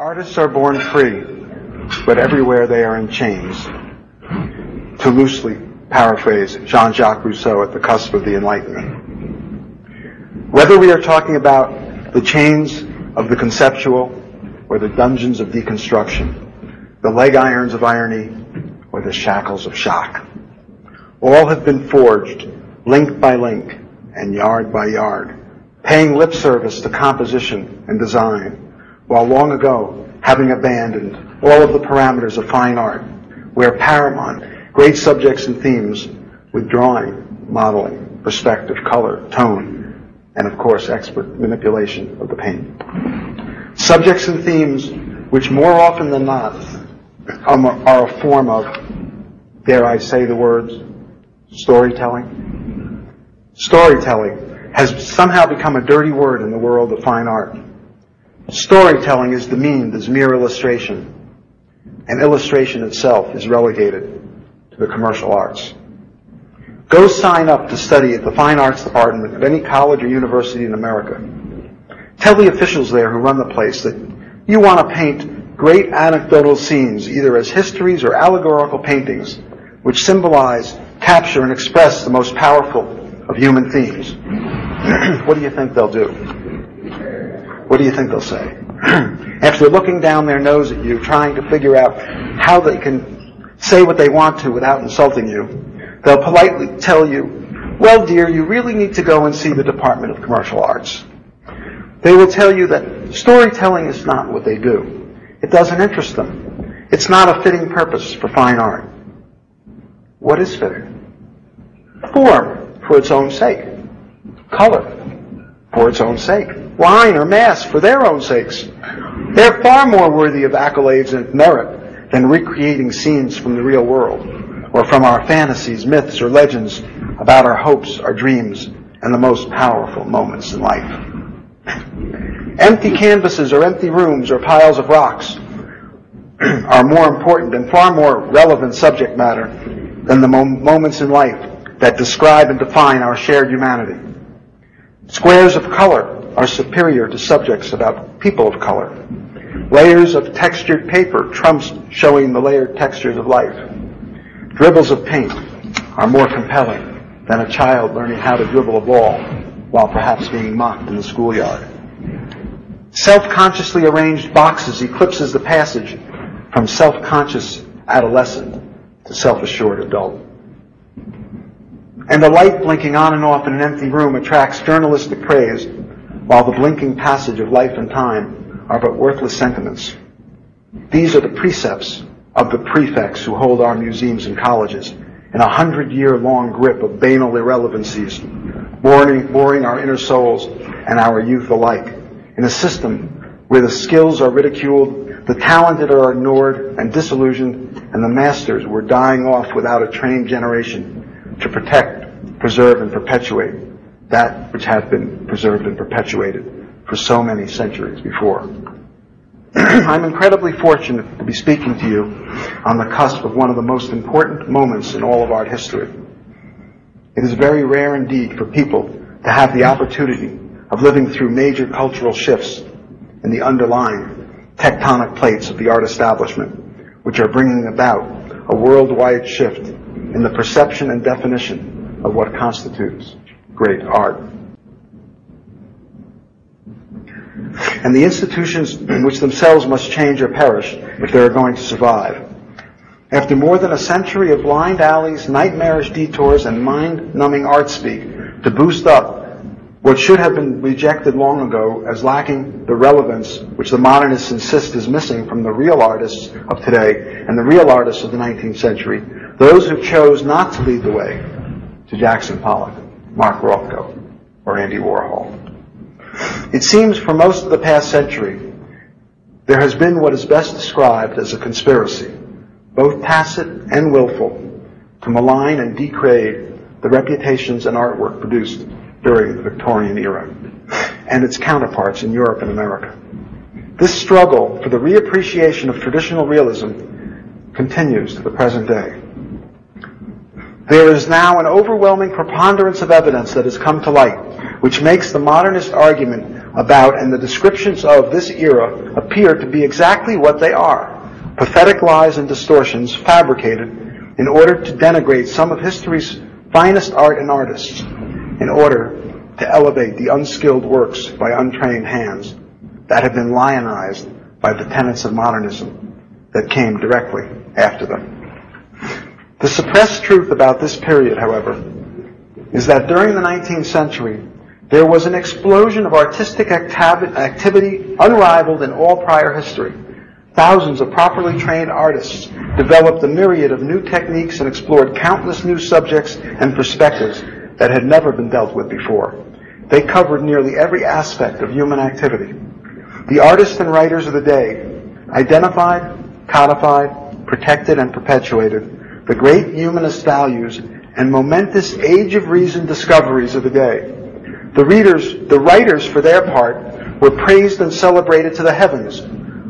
Artists are born free, but everywhere they are in chains. To loosely paraphrase Jean-Jacques Rousseau at the cusp of the Enlightenment. Whether we are talking about the chains of the conceptual or the dungeons of deconstruction, the leg irons of irony or the shackles of shock, all have been forged link by link and yard by yard, paying lip service to composition and design, while long ago having abandoned all of the parameters of fine art, where paramount great subjects and themes with drawing, modeling, perspective, color, tone, and of course expert manipulation of the paint. Subjects and themes which more often than not are a form of, dare I say the words, storytelling. Storytelling has somehow become a dirty word in the world of fine art. Storytelling is demeaned as mere illustration, and illustration itself is relegated to the commercial arts. Go sign up to study at the Fine Arts Department of any college or university in America. Tell the officials there who run the place that you want to paint great anecdotal scenes, either as histories or allegorical paintings, which symbolize, capture, and express the most powerful of human themes. What do you think they'll do? What do you think they'll say? After looking down their nose at you, trying to figure out how they can say what they want to without insulting you, they'll politely tell you, well, dear, you really need to go and see the Department of Commercial Arts. They will tell you that storytelling is not what they do. It doesn't interest them. It's not a fitting purpose for fine art. What is fitting? Form, for its own sake. Color, for its own sake. Line or mass, for their own sakes. They're far more worthy of accolades and merit than recreating scenes from the real world, or from our fantasies, myths, or legends about our hopes, our dreams, and the most powerful moments in life. Empty canvases or empty rooms or piles of rocks are more important and far more relevant subject matter than the moments in life that describe and define our shared humanity. Squares of color are superior to subjects about people of color. Layers of textured paper trumps showing the layered textures of life. Dribbles of paint are more compelling than a child learning how to dribble a ball while perhaps being mocked in the schoolyard. Self-consciously arranged boxes eclipses the passage from self-conscious adolescent to self-assured adult. And the light blinking on and off in an empty room attracts journalistic praise, while the blinking passage of life and time are but worthless sentiments. These are the precepts of the prefects who hold our museums and colleges in a 100-year-long grip of banal irrelevancies, boring our inner souls and our youth alike, in a system where the skills are ridiculed, the talented are ignored and disillusioned, and the masters were dying off without a trained generation to protect, preserve, and perpetuate that which had been preserved and perpetuated for so many centuries before. I'm incredibly fortunate to be speaking to you on the cusp of one of the most important moments in all of art history. It is very rare indeed for people to have the opportunity of living through major cultural shifts in the underlying tectonic plates of the art establishment, which are bringing about a worldwide shift in the perception and definition of what constitutes great art. And the institutions which themselves must change or perish if they are going to survive. After more than a century of blind alleys, nightmarish detours, and mind-numbing art speak to boost up what should have been rejected long ago as lacking the relevance which the modernists insist is missing from the real artists of today and the real artists of the 19th century, those who chose not to lead the way to Jackson Pollock, Mark Rothko, or Andy Warhol. It seems for most of the past century, there has been what is best described as a conspiracy, both tacit and willful, to malign and degrade the reputations and artwork produced during the Victorian era and its counterparts in Europe and America. This struggle for the reappreciation of traditional realism continues to the present day. There is now an overwhelming preponderance of evidence that has come to light, which makes the modernist argument about and the descriptions of this era appear to be exactly what they are: pathetic lies and distortions fabricated in order to denigrate some of history's finest art and artists, in order to elevate the unskilled works by untrained hands that have been lionized by the tenets of modernism that came directly after them. The suppressed truth about this period, however, is that during the 19th century, there was an explosion of artistic activity unrivaled in all prior history. Thousands of properly trained artists developed a myriad of new techniques and explored countless new subjects and perspectives that had never been dealt with before. They covered nearly every aspect of human activity. The artists and writers of the day identified, codified, protected, and perpetuated the great humanist values and momentous age of reason discoveries of the day. The writers, for their part, were praised and celebrated to the heavens,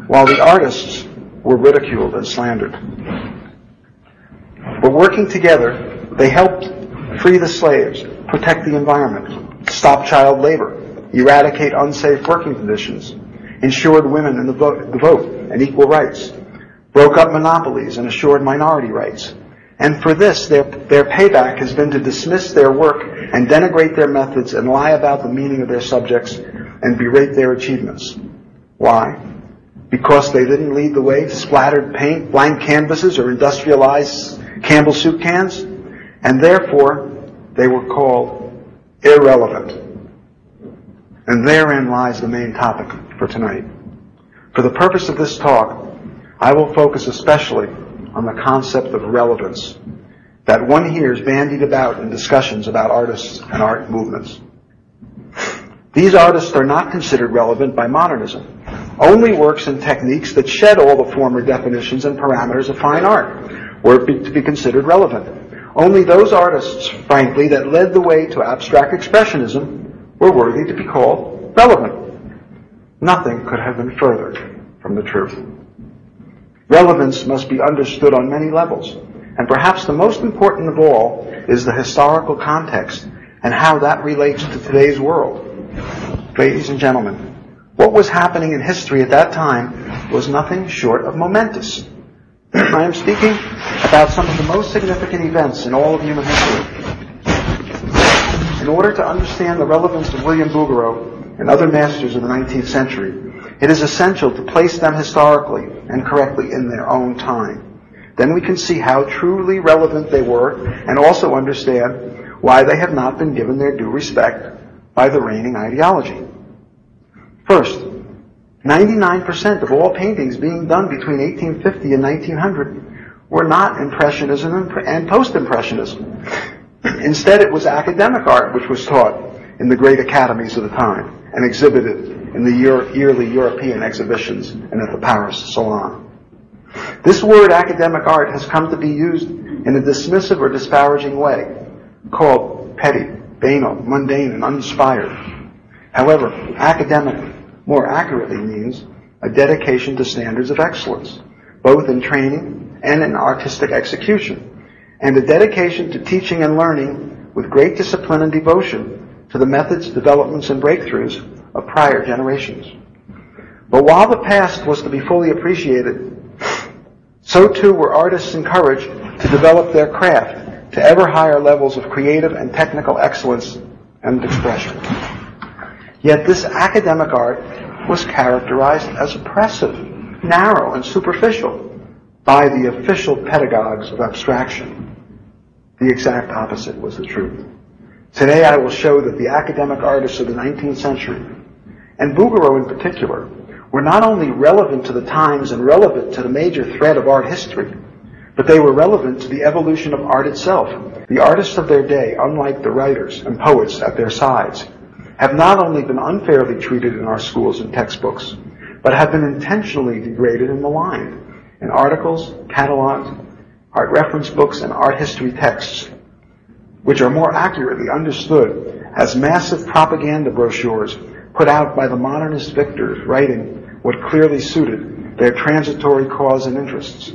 while the artists were ridiculed and slandered. But working together, they helped free the slaves, protect the environment, stop child labor, eradicate unsafe working conditions, ensured women in the vote and equal rights, broke up monopolies and assured minority rights. And for this, their payback has been to dismiss their work and denigrate their methods and lie about the meaning of their subjects and berate their achievements. Why? Because they didn't lead the way to splattered paint, blank canvases, or industrialized Campbell soup cans, and therefore they were called irrelevant. And therein lies the main topic for tonight. For the purpose of this talk, I will focus especially on the concept of relevance that one hears bandied about in discussions about artists and art movements. These artists are not considered relevant by modernism. Only works and techniques that shed all the former definitions and parameters of fine art were to be considered relevant. Only those artists, frankly, that led the way to abstract expressionism were worthy to be called relevant. Nothing could have been further from the truth. Relevance must be understood on many levels, and perhaps the most important of all is the historical context and how that relates to today's world. Ladies and gentlemen, what was happening in history at that time was nothing short of momentous. I am speaking about some of the most significant events in all of human history. In order to understand the relevance of William Bouguereau and other masters of the 19th century, it is essential to place them historically and correctly in their own time. Then we can see how truly relevant they were and also understand why they have not been given their due respect by the reigning ideology. First, 99% of all paintings being done between 1850 and 1900 were not Impressionism and Post-Impressionism. Instead, it was academic art which was taught in the great academies of the time and exhibited in the yearly European exhibitions and at the Paris Salon. This word academic art has come to be used in a dismissive or disparaging way, called petty, banal, mundane, and uninspired. However, academic more accurately means a dedication to standards of excellence, both in training and in artistic execution, and a dedication to teaching and learning with great discipline and devotion to the methods, developments, and breakthroughs of prior generations. But while the past was to be fully appreciated, so too were artists encouraged to develop their craft to ever higher levels of creative and technical excellence and expression. Yet this academic art was characterized as oppressive, narrow, and superficial by the official pedagogues of abstraction. The exact opposite was the truth. Today I will show that the academic artists of the 19th century, and Bouguereau in particular, were not only relevant to the times and relevant to the major thread of art history, but they were relevant to the evolution of art itself. The artists of their day, unlike the writers and poets at their sides, have not only been unfairly treated in our schools and textbooks, but have been intentionally degraded and maligned in articles, catalogs, art reference books, and art history texts, which are more accurately understood as massive propaganda brochures put out by the modernist victors writing what clearly suited their transitory cause and interests.